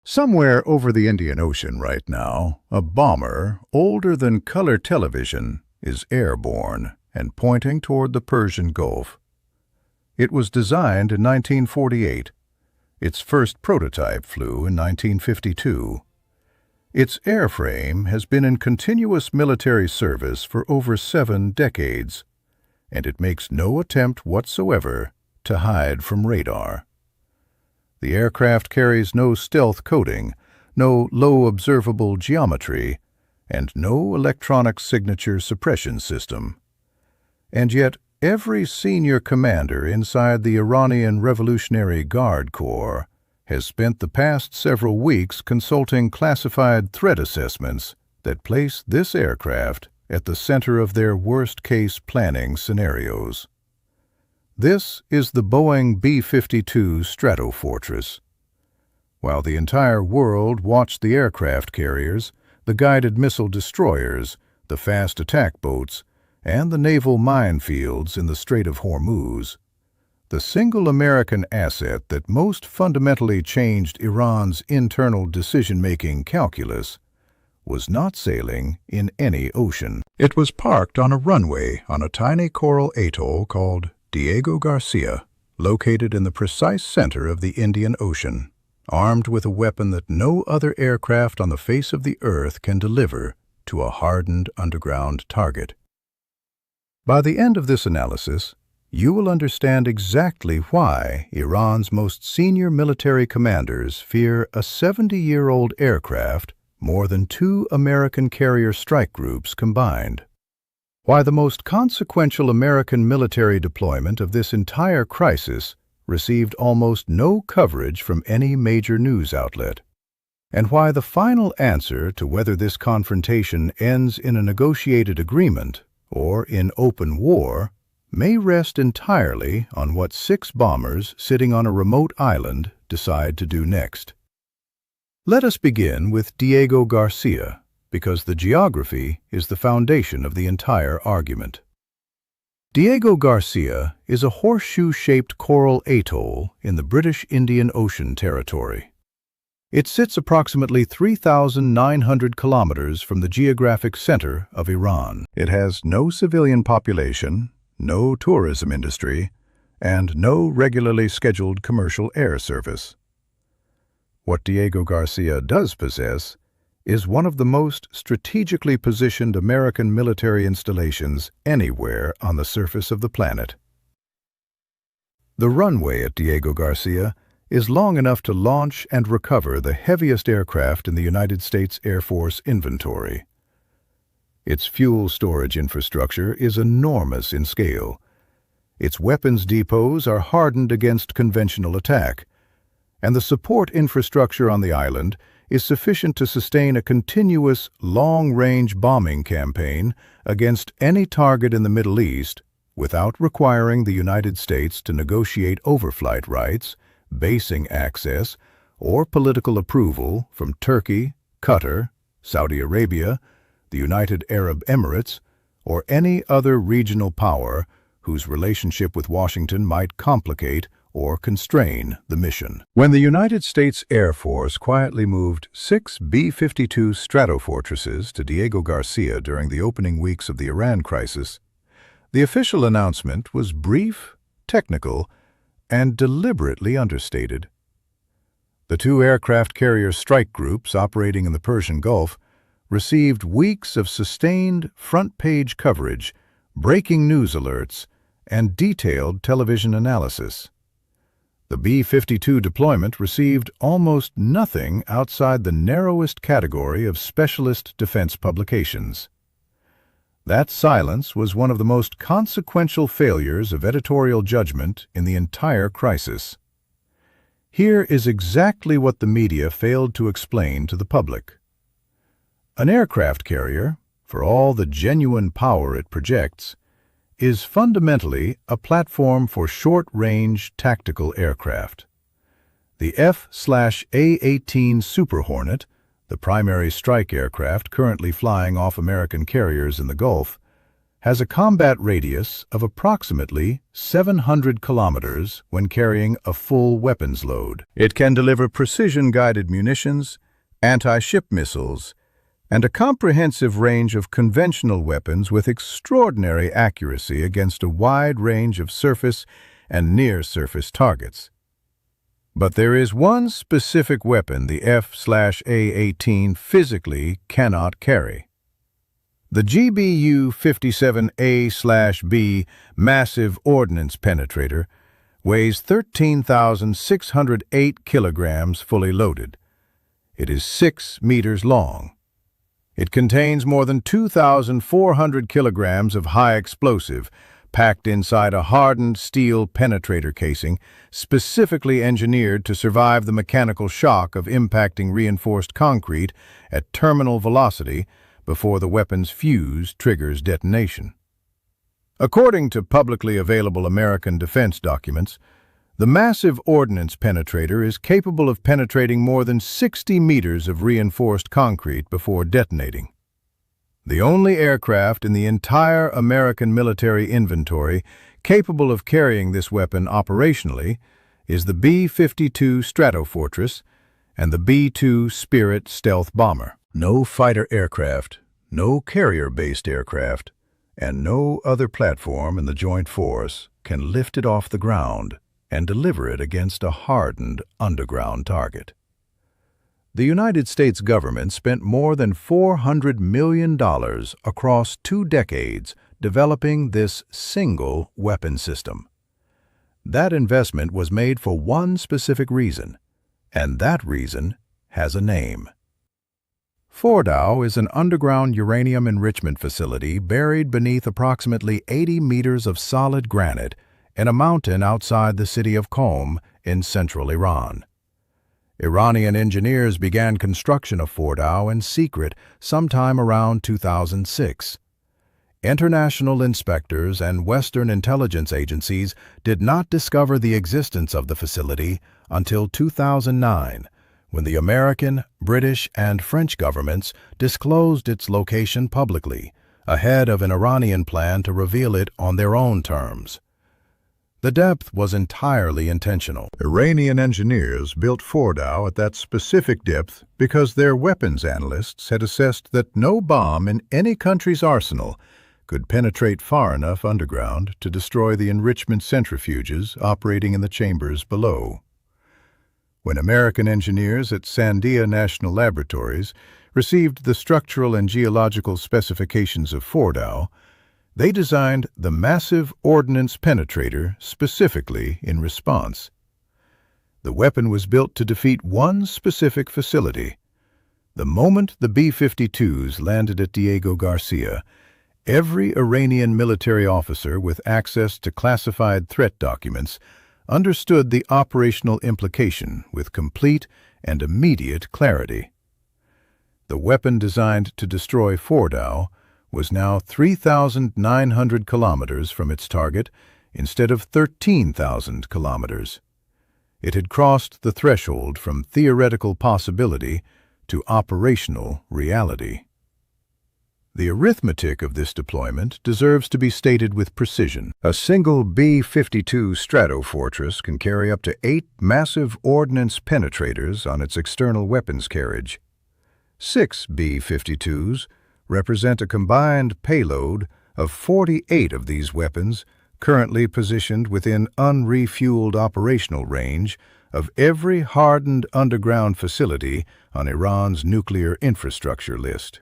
Somewhere over the Indian Ocean right now, a bomber, older than color television, is airborne and pointing toward the Persian Gulf. It was designed in 1948. Its first prototype flew in 1952. Its airframe has been in continuous military service for over 7 decades, and it makes no attempt whatsoever to hide from radar. The aircraft carries no stealth coating, no low observable geometry, and no electronic signature suppression system. And yet, every senior commander inside the Iranian Revolutionary Guard Corps has spent the past several weeks consulting classified threat assessments that place this aircraft at the center of their worst-case planning scenarios. This is the Boeing B-52 Stratofortress. While the entire world watched the aircraft carriers, the guided missile destroyers, the fast attack boats, and the naval minefields in the Strait of Hormuz, the single American asset that most fundamentally changed Iran's internal decision-making calculus was not sailing in any ocean. It was parked on a runway on a tiny coral atoll called Diego Garcia, located in the precise center of the Indian Ocean, armed with a weapon that no other aircraft on the face of the earth can deliver to a hardened underground target. By the end of this analysis, you will understand exactly why Iran's most senior military commanders fear a 70-year-old aircraft more than 2 American carrier strike groups combined. Why the most consequential American military deployment of this entire crisis received almost no coverage from any major news outlet. And why the final answer to whether this confrontation ends in a negotiated agreement or in open war may rest entirely on what 6 bombers sitting on a remote island decide to do next. Let us begin with Diego Garcia, because the geography is the foundation of the entire argument. Diego Garcia is a horseshoe-shaped coral atoll in the British Indian Ocean territory. It sits approximately 3,900 kilometers from the geographic center of Iran. It has no civilian population, no tourism industry, and no regularly scheduled commercial air service. What Diego Garcia does possess is one of the most strategically positioned American military installations anywhere on the surface of the planet. The runway at Diego Garcia is long enough to launch and recover the heaviest aircraft in the United States Air Force inventory. Its fuel storage infrastructure is enormous in scale. Its weapons depots are hardened against conventional attack, and the support infrastructure on the island is sufficient to sustain a continuous, long-range bombing campaign against any target in the Middle East without requiring the United States to negotiate overflight rights, basing access, or political approval from Turkey, Qatar, Saudi Arabia, the United Arab Emirates, or any other regional power whose relationship with Washington might complicate or constrain the mission. When the United States Air Force quietly moved 6 B-52 Stratofortresses to Diego Garcia during the opening weeks of the Iran crisis, the official announcement was brief, technical, and deliberately understated. The 2 aircraft carrier strike groups operating in the Persian Gulf received weeks of sustained front-page coverage, breaking news alerts, and detailed television analysis. The B-52 deployment received almost nothing outside the narrowest category of specialist defense publications. That silence was one of the most consequential failures of editorial judgment in the entire crisis. Here is exactly what the media failed to explain to the public. An aircraft carrier, for all the genuine power it projects, is fundamentally a platform for short-range tactical aircraft. The F/A-18 Super Hornet, the primary strike aircraft currently flying off American carriers in the Gulf, has a combat radius of approximately 700 kilometers when carrying a full weapons load. It can deliver precision-guided munitions, anti-ship missiles, and a comprehensive range of conventional weapons with extraordinary accuracy against a wide range of surface and near-surface targets. But there is one specific weapon the F/A-18 physically cannot carry. The GBU-57A/B massive ordnance penetrator weighs 13,608 kilograms fully loaded. It is 6 meters long. It contains more than 2,400 kilograms of high explosive packed inside a hardened steel penetrator casing specifically engineered to survive the mechanical shock of impacting reinforced concrete at terminal velocity before the weapon's fuse triggers detonation. According to publicly available American defense documents, the massive ordnance penetrator is capable of penetrating more than 60 meters of reinforced concrete before detonating. The only aircraft in the entire American military inventory capable of carrying this weapon operationally is the B-52 Stratofortress and the B-2 Spirit stealth bomber. No fighter aircraft, no carrier-based aircraft, and no other platform in the joint force can lift it off the ground and deliver it against a hardened underground target. The United States government spent more than $400 million across 2 decades developing this single weapon system. That investment was made for one specific reason, and that reason has a name. Fordow is an underground uranium enrichment facility buried beneath approximately 80 meters of solid granite in a mountain outside the city of Qom in central Iran. Iranian engineers began construction of Fordow in secret sometime around 2006. International inspectors and Western intelligence agencies did not discover the existence of the facility until 2009, when the American, British, and French governments disclosed its location publicly, ahead of an Iranian plan to reveal it on their own terms. The depth was entirely intentional. Iranian engineers built Fordow at that specific depth because their weapons analysts had assessed that no bomb in any country's arsenal could penetrate far enough underground to destroy the enrichment centrifuges operating in the chambers below. When American engineers at Sandia National Laboratories received the structural and geological specifications of Fordow, they designed the massive ordnance penetrator specifically in response. The weapon was built to defeat one specific facility. The moment the B-52s landed at Diego Garcia, every Iranian military officer with access to classified threat documents understood the operational implication with complete and immediate clarity. The weapon designed to destroy Fordow was now 3,900 kilometers from its target instead of 13,000 kilometers. It had crossed the threshold from theoretical possibility to operational reality. The arithmetic of this deployment deserves to be stated with precision. A single B-52 Stratofortress can carry up to 8 massive ordnance penetrators on its external weapons carriage. 6 B-52s represent a combined payload of 48 of these weapons currently positioned within unrefueled operational range of every hardened underground facility on Iran's nuclear infrastructure list.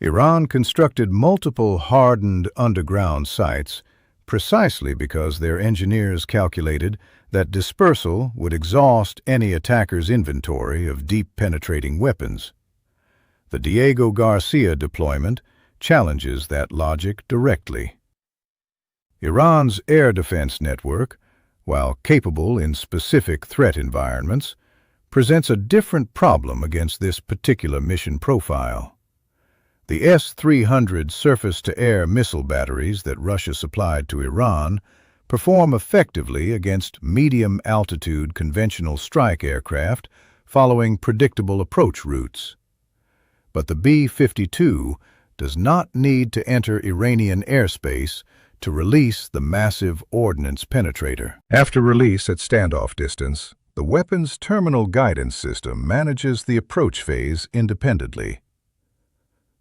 Iran constructed multiple hardened underground sites precisely because their engineers calculated that dispersal would exhaust any attacker's inventory of deep-penetrating weapons. The Diego Garcia deployment challenges that logic directly. Iran's air defense network, while capable in specific threat environments, presents a different problem against this particular mission profile. The S-300 surface-to-air missile batteries that Russia supplied to Iran perform effectively against medium-altitude conventional strike aircraft following predictable approach routes. But the B-52 does not need to enter Iranian airspace to release the massive Ordnance Penetrator. After release at standoff distance, the weapon's terminal guidance system manages the approach phase independently.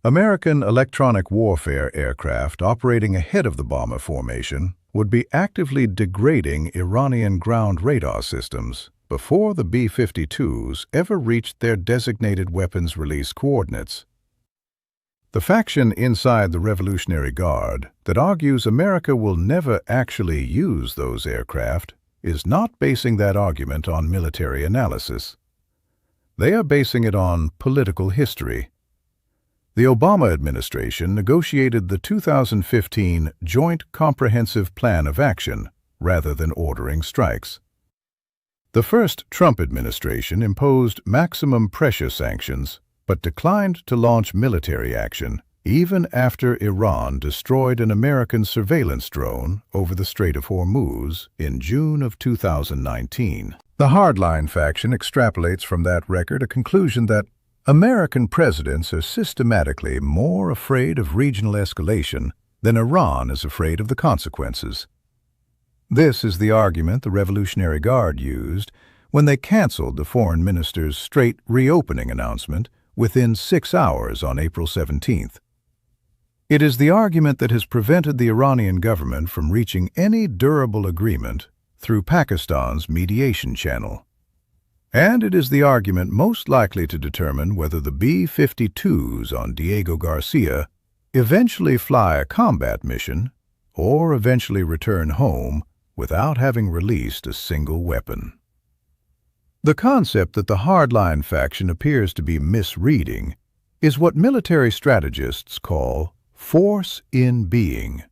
American electronic warfare aircraft operating ahead of the bomber formation would be actively degrading Iranian ground radar systems before the B-52s ever reached their designated weapons release coordinates. The faction inside the Revolutionary Guard that argues America will never actually use those aircraft is not basing that argument on military analysis. They are basing it on political history. The Obama administration negotiated the 2015 Joint Comprehensive Plan of Action rather than ordering strikes. The first Trump administration imposed maximum pressure sanctions but declined to launch military action even after Iran destroyed an American surveillance drone over the Strait of Hormuz in June of 2019. The hardline faction extrapolates from that record a conclusion that American presidents are systematically more afraid of regional escalation than Iran is afraid of the consequences. This is the argument the Revolutionary Guard used when they canceled the foreign minister's Strait reopening announcement within 6 hours on April 17th. It is the argument that has prevented the Iranian government from reaching any durable agreement through Pakistan's mediation channel. And it is the argument most likely to determine whether the B-52s on Diego Garcia eventually fly a combat mission or eventually return home without having released a single weapon. The concept that the hardline faction appears to be misreading is what military strategists call force in being.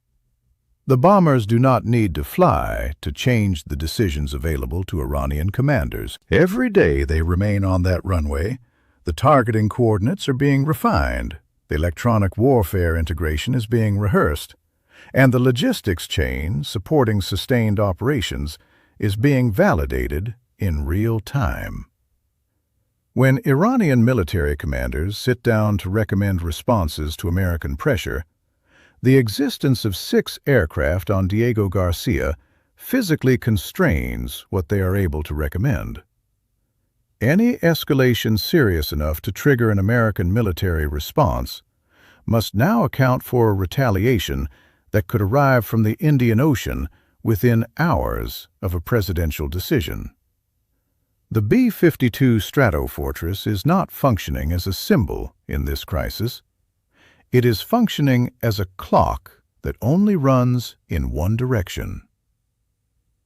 The bombers do not need to fly to change the decisions available to Iranian commanders. Every day they remain on that runway, the targeting coordinates are being refined, the electronic warfare integration is being rehearsed, and the logistics chain supporting sustained operations is being validated in real time. When Iranian military commanders sit down to recommend responses to American pressure, the existence of 6 aircraft on Diego Garcia physically constrains what they are able to recommend. Any escalation serious enough to trigger an American military response must now account for a retaliation that could arrive from the Indian Ocean within hours of a presidential decision. The B-52 Stratofortress is not functioning as a symbol in this crisis. It is functioning as a clock that only runs in one direction.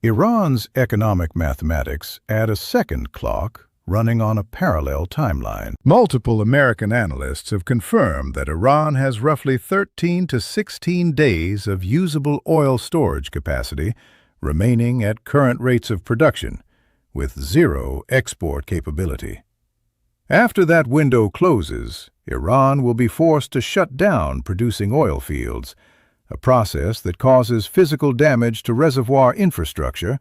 Iran's economic mathematics add a second clock running on a parallel timeline. Multiple American analysts have confirmed that Iran has roughly 13 to 16 days of usable oil storage capacity remaining at current rates of production, with zero export capability. After that window closes, Iran will be forced to shut down producing oil fields, a process that causes physical damage to reservoir infrastructure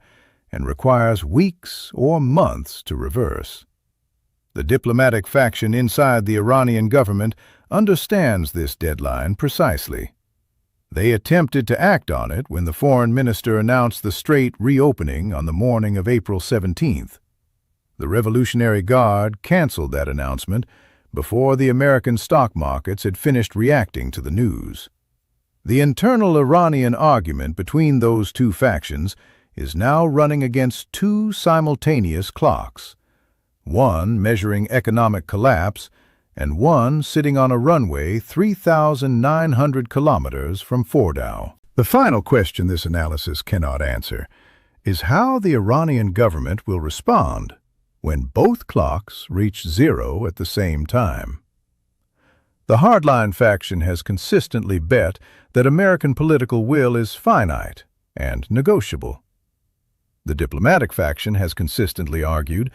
and requires weeks or months to reverse. The diplomatic faction inside the Iranian government understands this deadline precisely. They attempted to act on it when the foreign minister announced the Strait reopening on the morning of April 17th. The Revolutionary Guard canceled that announcement before the American stock markets had finished reacting to the news. The internal Iranian argument between those two factions is now running against two simultaneous clocks, one measuring economic collapse and one sitting on a runway 3,900 kilometers from Fordow. The final question this analysis cannot answer is how the Iranian government will respond when both clocks reach zero at the same time. The hardline faction has consistently bet that American political will is finite and negotiable. The diplomatic faction has consistently argued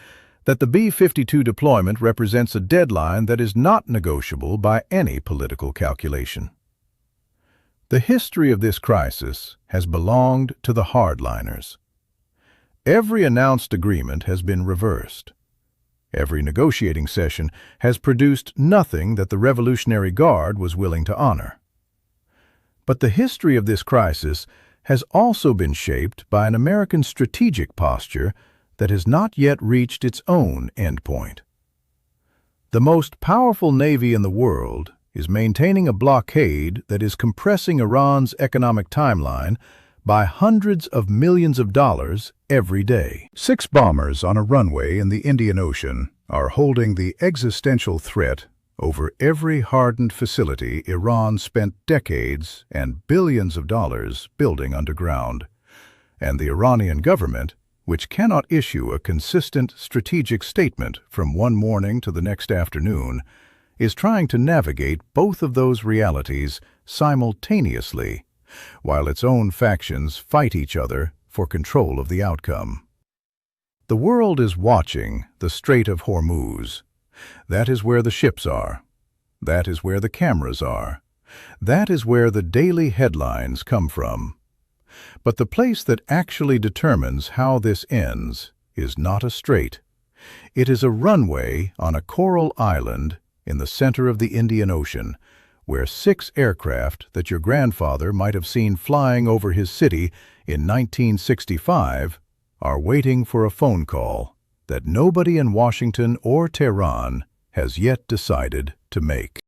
that the B-52 deployment represents a deadline that is not negotiable by any political calculation. The history of this crisis has belonged to the hardliners. Every announced agreement has been reversed. Every negotiating session has produced nothing that the Revolutionary Guard was willing to honor. But the history of this crisis has also been shaped by an American strategic posture that has not yet reached its own endpoint. The most powerful navy in the world is maintaining a blockade that is compressing Iran's economic timeline by hundreds of millions of dollars every day. 6 bombers on a runway in the Indian Ocean are holding the existential threat over every hardened facility Iran spent decades and billions of dollars building underground. And the Iranian government, which cannot issue a consistent strategic statement from one morning to the next afternoon, is trying to navigate both of those realities simultaneously, while its own factions fight each other for control of the outcome. The world is watching the Strait of Hormuz. That is where the ships are. That is where the cameras are. That is where the daily headlines come from. But the place that actually determines how this ends is not a strait. It is a runway on a coral island in the center of the Indian Ocean, where 6 aircraft that your grandfather might have seen flying over his city in 1965 are waiting for a phone call that nobody in Washington or Tehran has yet decided to make.